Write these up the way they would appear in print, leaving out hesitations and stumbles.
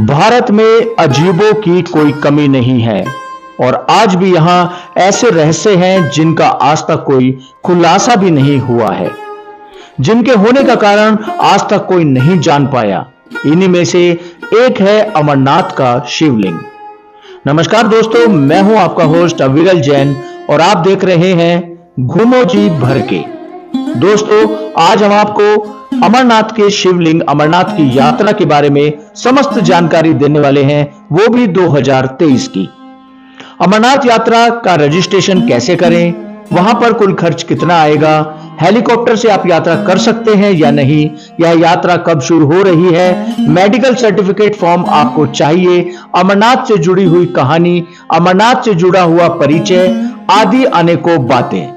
भारत में अजीबों की कोई कमी नहीं है और आज भी यहां ऐसे रहस्य हैं जिनका आज तक कोई खुलासा भी नहीं हुआ है, जिनके होने का कारण आज तक कोई नहीं जान पाया। इन्हीं में से एक है अमरनाथ का शिवलिंग। नमस्कार दोस्तों, मैं हूं आपका होस्ट अविरल जैन और आप देख रहे हैं घूमो जी भर के। दोस्तों, आज हम आपको अमरनाथ के शिवलिंग, अमरनाथ की यात्रा के बारे में समस्त जानकारी देने वाले हैं, वो भी 2023 की। अमरनाथ यात्रा का रजिस्ट्रेशन कैसे करें, वहां पर कुल खर्च कितना आएगा, हेलीकॉप्टर से आप यात्रा कर सकते हैं या नहीं, यह यात्रा कब शुरू हो रही है, मेडिकल सर्टिफिकेट फॉर्म आपको चाहिए, अमरनाथ से जुड़ी हुई कहानी, अमरनाथ से जुड़ा हुआ परिचय आदि अनेकों बातें।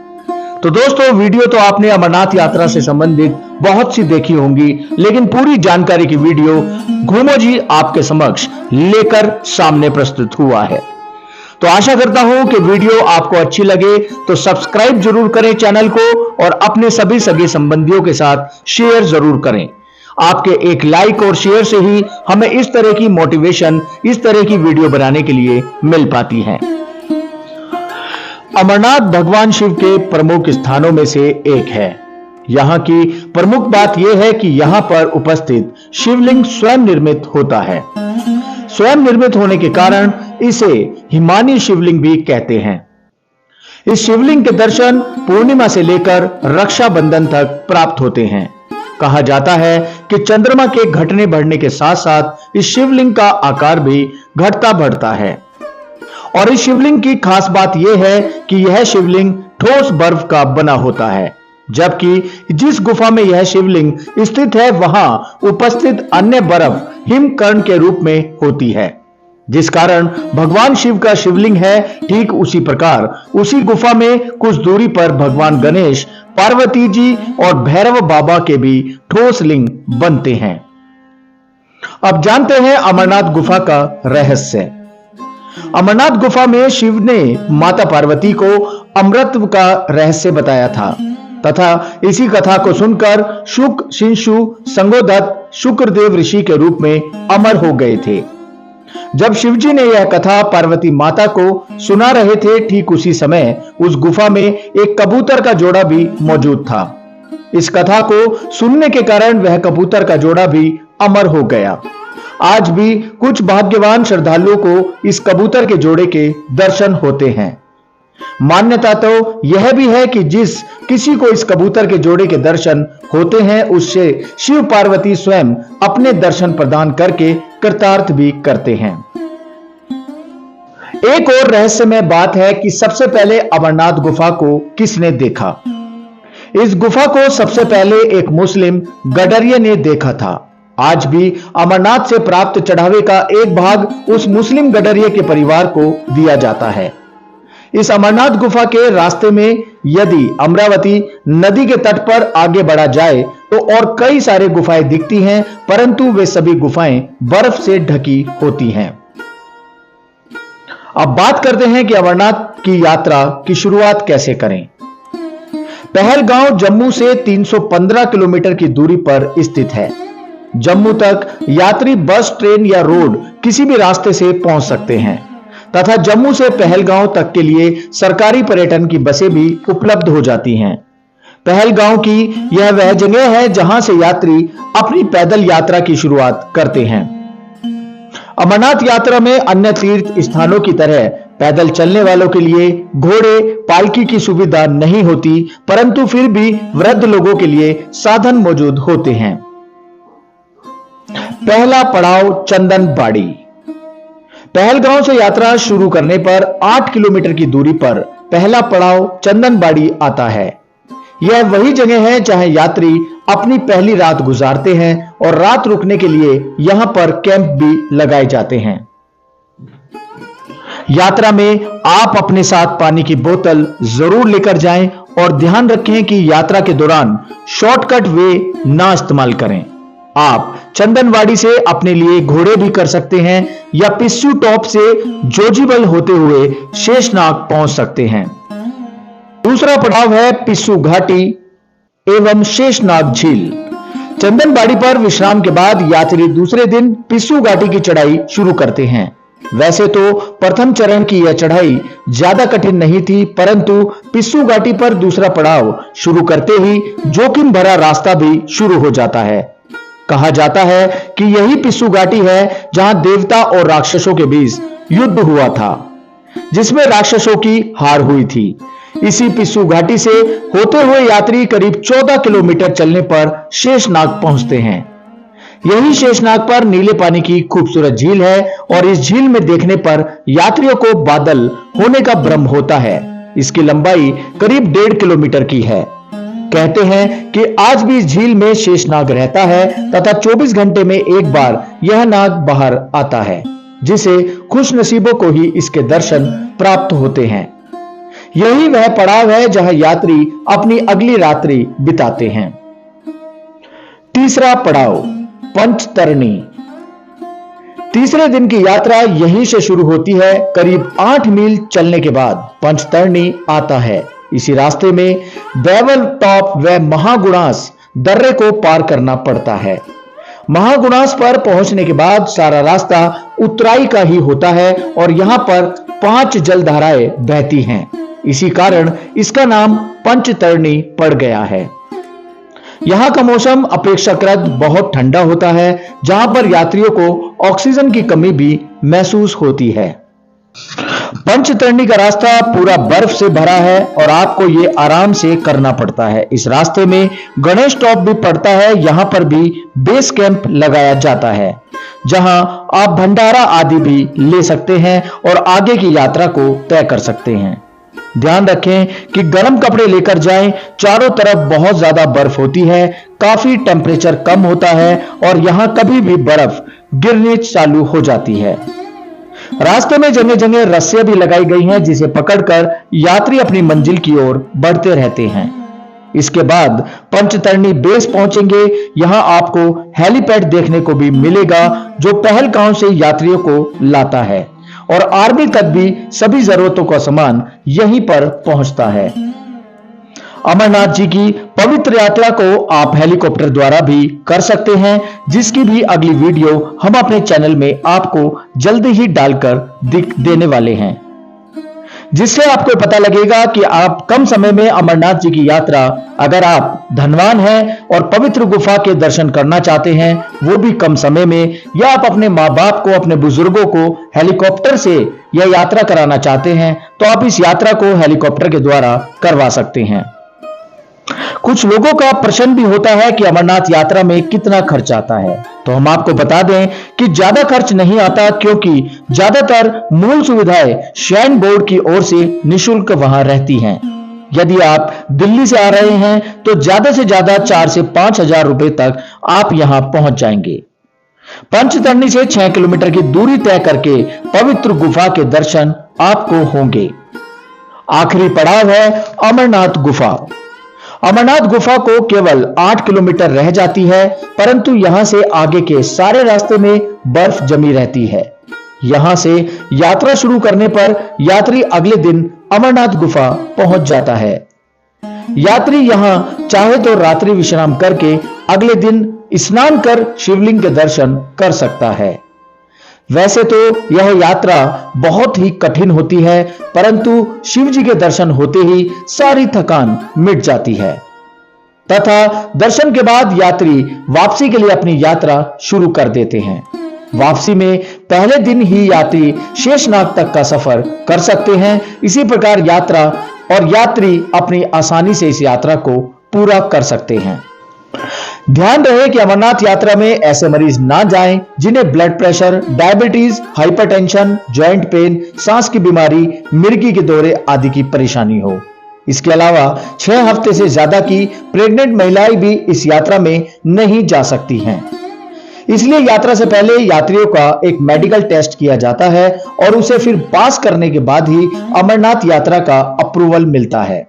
तो दोस्तों, वीडियो तो आपने अमरनाथ यात्रा से संबंधित बहुत सी देखी होंगी, लेकिन पूरी जानकारी की वीडियो घूमो जी आपके समक्ष लेकर सामने प्रस्तुत हुआ है। तो आशा करता हूं कि वीडियो आपको अच्छी लगे तो सब्सक्राइब जरूर करें चैनल को और अपने सभी सगे संबंधियों के साथ शेयर जरूर करें। आपके एक लाइक और शेयर से ही हमें इस तरह की मोटिवेशन, इस तरह की वीडियो बनाने के लिए मिल पाती है। अमरनाथ भगवान शिव के प्रमुख स्थानों में से एक है। यहां की प्रमुख बात यह है कि यहां पर उपस्थित शिवलिंग स्वयं निर्मित होता है। स्वयं निर्मित होने के कारण इसे हिमानी शिवलिंग भी कहते हैं। इस शिवलिंग के दर्शन पूर्णिमा से लेकर रक्षाबंधन तक प्राप्त होते हैं। कहा जाता है कि चंद्रमा के घटने बढ़ने के साथ साथ इस शिवलिंग का आकार भी घटता बढ़ता है। और इस शिवलिंग की खास बात यह है कि यह शिवलिंग ठोस बर्फ का बना होता है, जबकि जिस गुफा में यह शिवलिंग स्थित है वहां उपस्थित अन्य बर्फ हिमकर्ण के रूप में होती है, जिस कारण भगवान शिव का शिवलिंग है ठीक उसी प्रकार उसी गुफा में कुछ दूरी पर भगवान गणेश, पार्वती जी और भैरव बाबा के भी ठोस लिंग बनते हैं। अब जानते हैं अमरनाथ गुफा का रहस्य। अमरनाथ गुफा में शिव ने माता पार्वती को अमृत का रहस्य बताया था तथा इसी कथा को सुनकर शुक, शिंशु, संगोदत्त शुक्रदेव ऋषि के रूप में अमर हो गए थे। जब शिवजी ने यह कथा पार्वती माता को सुना रहे थे, ठीक उसी समय उस गुफा में एक कबूतर का जोड़ा भी मौजूद था। इस कथा को सुनने के कारण वह कबूतर का जोड़ा भी अमर हो गया। आज भी कुछ भाग्यवान श्रद्धालुओं को इस कबूतर के जोड़े के दर्शन होते हैं। मान्यता तो यह भी है कि जिस किसी को इस कबूतर के जोड़े के दर्शन होते हैं उससे शिव पार्वती स्वयं अपने दर्शन प्रदान करके कृतार्थ भी करते हैं। एक और रहस्यमय बात है कि सबसे पहले अमरनाथ गुफा को किसने देखा। इस गुफा को सबसे पहले एक मुस्लिम गडरिये ने देखा था। आज भी अमरनाथ से प्राप्त चढ़ावे का एक भाग उस मुस्लिम गडरिये के परिवार को दिया जाता है। इस अमरनाथ गुफा के रास्ते में यदि अमरावती नदी के तट पर आगे बढ़ा जाए तो और कई सारे गुफाएं दिखती हैं, परंतु वे सभी गुफाएं बर्फ से ढकी होती हैं। अब बात करते हैं कि अमरनाथ की यात्रा की शुरुआत कैसे करें। पहलगांव जम्मू से 315 किलोमीटर की दूरी पर स्थित है। जम्मू तक यात्री बस, ट्रेन या रोड किसी भी रास्ते से पहुंच सकते हैं तथा जम्मू से पहलगांव तक के लिए सरकारी पर्यटन की बसें भी उपलब्ध हो जाती हैं। पहलगांव की यह वह जगह है जहां से यात्री अपनी पैदल यात्रा की शुरुआत करते हैं। अमरनाथ यात्रा में अन्य तीर्थ स्थानों की तरह पैदल चलने वालों के लिए घोड़े, पालकी की सुविधा नहीं होती, परंतु फिर भी वृद्ध लोगों के लिए साधन मौजूद होते हैं। पहला पड़ाव चंदनबाड़ी। पहलगांव से यात्रा शुरू करने पर 8 किलोमीटर की दूरी पर पहला पड़ाव चंदनबाड़ी आता है। यह वही जगह है जहां यात्री अपनी पहली रात गुजारते हैं और रात रुकने के लिए यहां पर कैंप भी लगाए जाते हैं। यात्रा में आप अपने साथ पानी की बोतल जरूर लेकर जाएं और ध्यान रखें कि यात्रा के दौरान शॉर्टकट वे ना इस्तेमाल करें। आप चंदनबाड़ी से अपने लिए घोड़े भी कर सकते हैं या पिस्सू टॉप से जोजीबल होते हुए शेषनाग पहुंच सकते हैं। दूसरा पड़ाव है पिस्सू घाटी एवं शेषनाग झील। चंदनबाड़ी पर विश्राम के बाद यात्री दूसरे दिन पिस्सू घाटी की चढ़ाई शुरू करते हैं। वैसे तो प्रथम चरण की यह चढ़ाई ज्यादा कठिन नहीं थी, परंतु पिस्सू घाटी पर दूसरा पड़ाव शुरू करते ही जोखिम भरा रास्ता भी शुरू हो जाता है। कहा जाता है कि यही पिस्सू घाटी है जहां देवता और राक्षसों के बीच युद्ध हुआ था, जिसमें राक्षसों की हार हुई थी। इसी पिस्सू घाटी से होते हुए यात्री करीब 14 किलोमीटर चलने पर शेषनाग पहुंचते हैं। यही शेषनाग पर नीले पानी की खूबसूरत झील है और इस झील में देखने पर यात्रियों को बादल होने का भ्रम होता है। इसकी लंबाई करीब 1.5 किलोमीटर की है। कहते हैं कि आज भी इस झील में शेषनाग रहता है तथा 24 घंटे में एक बार यह नाग बाहर आता है, जिसे खुशनसीबों को ही इसके दर्शन प्राप्त होते हैं। यही वह पड़ाव है जहां यात्री अपनी अगली रात्रि बिताते हैं। तीसरा पड़ाव पंचतरणी। तीसरे दिन की यात्रा यहीं से शुरू होती है। करीब 8 मील चलने के बाद पंचतरणी आता है। इसी रास्ते में बैवल टॉप व महागुणास दर्रे को पार करना पड़ता है। महागुणास पर पहुंचने के बाद सारा रास्ता उतराई का ही होता है और यहां पर 5 जलधाराएं बहती हैं। इसी कारण इसका नाम पंचतरणी पड़ गया है। यहां का मौसम अपेक्षाकृत बहुत ठंडा होता है, जहां पर यात्रियों को ऑक्सीजन की कमी भी महसूस होती है। पंचतरणी का रास्ता पूरा बर्फ से भरा है और आपको ये आराम से करना पड़ता है। इस रास्ते में गणेश टॉप भी पड़ता है। यहां पर भी बेस कैंप लगाया जाता है, जहां आप भंडारा आदि भी ले सकते हैं और आगे की यात्रा को तय कर सकते हैं। ध्यान रखें कि गर्म कपड़े लेकर जाएं। चारों तरफ बहुत ज्यादा बर्फ होती है, काफी टेम्परेचर कम होता है और यहां कभी भी बर्फ गिरनी चालू हो जाती है। रास्ते में जगह जगह रस्सियां भी लगाई गई हैं, जिसे पकड़कर यात्री अपनी मंजिल की ओर बढ़ते रहते हैं। इसके बाद पंचतरणी बेस पहुंचेंगे। यहां आपको हेलीपैड देखने को भी मिलेगा, जो पहलगांव से यात्रियों को लाता है और आर्मी तक भी सभी जरूरतों का सामान यहीं पर पहुंचता है। अमरनाथ जी की पवित्र यात्रा को आप हेलीकॉप्टर द्वारा भी कर सकते हैं, जिसकी भी अगली वीडियो हम अपने चैनल में आपको जल्दी ही डालकर देने वाले हैं, जिससे आपको पता लगेगा कि आप कम समय में अमरनाथ जी की यात्रा, अगर आप धनवान हैं और पवित्र गुफा के दर्शन करना चाहते हैं, वो भी कम समय में, या आप अपने माँ बाप को, अपने बुजुर्गों को हेलीकॉप्टर से यह यात्रा कराना चाहते हैं, तो आप इस यात्रा को हेलीकॉप्टर के द्वारा करवा सकते हैं। कुछ लोगों का प्रश्न भी होता है कि अमरनाथ यात्रा में कितना खर्च आता है, तो हम आपको बता दें कि ज्यादा खर्च नहीं आता, क्योंकि ज्यादातर मूल सुविधाएं श्राइन बोर्ड की ओर से निःशुल्क वहां रहती हैं। यदि आप दिल्ली से आ रहे हैं तो ज्यादा से ज्यादा 4 से 5 हजार रुपए तक आप यहां पहुंच जाएंगे। पंचतरणी से 6 किलोमीटर की दूरी तय करके पवित्र गुफा के दर्शन आपको होंगे। आखिरी पड़ाव है अमरनाथ गुफा। अमरनाथ गुफा को केवल 8 किलोमीटर रह जाती है, परंतु यहां से आगे के सारे रास्ते में बर्फ जमी रहती है। यहां से यात्रा शुरू करने पर यात्री अगले दिन अमरनाथ गुफा पहुंच जाता है। यात्री यहां चाहे तो रात्रि विश्राम करके अगले दिन स्नान कर शिवलिंग के दर्शन कर सकता है। वैसे तो यह यात्रा बहुत ही कठिन होती है, परंतु शिव जी के दर्शन होते ही सारी थकान मिट जाती है तथा दर्शन के बाद यात्री वापसी के लिए अपनी यात्रा शुरू कर देते हैं। वापसी में पहले दिन ही यात्री शेषनाग तक का सफर कर सकते हैं। इसी प्रकार यात्री अपनी आसानी से इस यात्रा को पूरा कर सकते हैं। ध्यान रहे कि अमरनाथ यात्रा में ऐसे मरीज ना जाएं जिन्हें blood pressure, diabetes, hypertension, joint pain, सांस की बीमारी, मिर्गी के दौरे आदि की परेशानी हो। इसके अलावा 6 हफ्ते से ज्यादा की प्रेग्नेंट महिलाएं भी इस यात्रा में नहीं जा सकती हैं। इसलिए यात्रा से पहले यात्रियों का एक मेडिकल टेस्ट किया जाता है और उसे फिर पास करने के बाद ही अमरनाथ यात्रा का अप्रूवल मिलता है।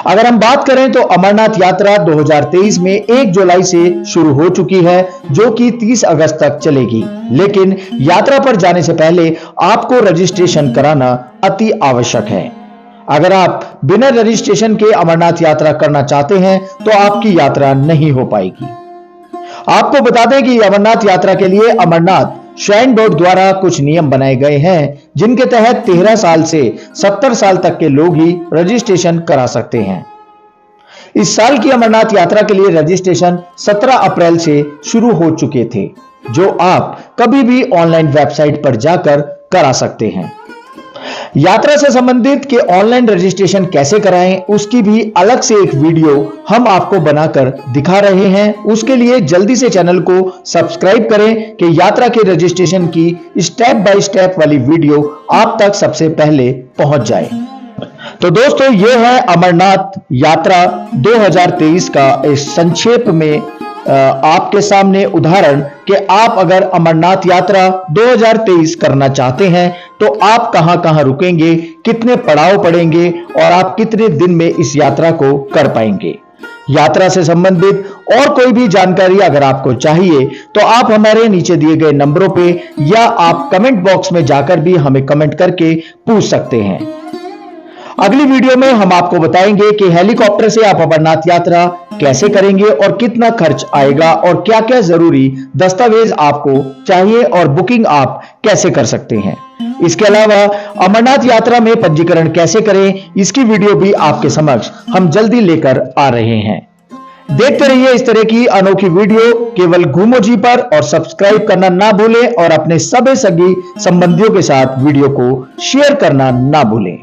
अगर हम बात करें तो अमरनाथ यात्रा 2023 में 1 जुलाई से शुरू हो चुकी है, जो कि 30 अगस्त तक चलेगी। लेकिन यात्रा पर जाने से पहले आपको रजिस्ट्रेशन कराना अति आवश्यक है। अगर आप बिना रजिस्ट्रेशन के अमरनाथ यात्रा करना चाहते हैं तो आपकी यात्रा नहीं हो पाएगी। आपको बता दें कि अमरनाथ यात्रा के लिए अमरनाथ श्राइन बोर्ड द्वारा कुछ नियम बनाए गए हैं, जिनके तहत 13 साल से 70 साल तक के लोग ही रजिस्ट्रेशन करा सकते हैं। इस साल की अमरनाथ यात्रा के लिए रजिस्ट्रेशन 17 अप्रैल से शुरू हो चुके थे, जो आप कभी भी ऑनलाइन वेबसाइट पर जाकर करा सकते हैं। यात्रा से संबंधित के ऑनलाइन रजिस्ट्रेशन कैसे कराएं, उसकी भी अलग से एक वीडियो हम आपको बनाकर दिखा रहे हैं। उसके लिए जल्दी से चैनल को सब्सक्राइब करें कि यात्रा के रजिस्ट्रेशन की स्टेप बाय स्टेप वाली वीडियो आप तक सबसे पहले पहुंच जाए। तो दोस्तों, ये है अमरनाथ यात्रा 2023 का इस संक्षेप में आपके सामने उदाहरण कि आप अगर अमरनाथ यात्रा 2023 करना चाहते हैं तो आप कहां कहां रुकेंगे, कितने पड़ाव पड़ेंगे और आप कितने दिन में इस यात्रा को कर पाएंगे। यात्रा से संबंधित और कोई भी जानकारी अगर आपको चाहिए तो आप हमारे नीचे दिए गए नंबरों पे या आप कमेंट बॉक्स में जाकर भी हमें कमेंट करके पूछ सकते हैं। अगली वीडियो में हम आपको बताएंगे कि हेलीकॉप्टर से आप अमरनाथ यात्रा कैसे करेंगे और कितना खर्च आएगा और क्या क्या जरूरी दस्तावेज आपको चाहिए और बुकिंग आप कैसे कर सकते हैं। इसके अलावा अमरनाथ यात्रा में पंजीकरण कैसे करें, इसकी वीडियो भी आपके समक्ष हम जल्दी लेकर आ रहे हैं। देखते रहिए इस तरह की अनोखी वीडियो केवल घूमो जी पर, और सब्सक्राइब करना ना भूलें और अपने सभी सगी संबंधियों के साथ वीडियो को शेयर करना ना भूलें।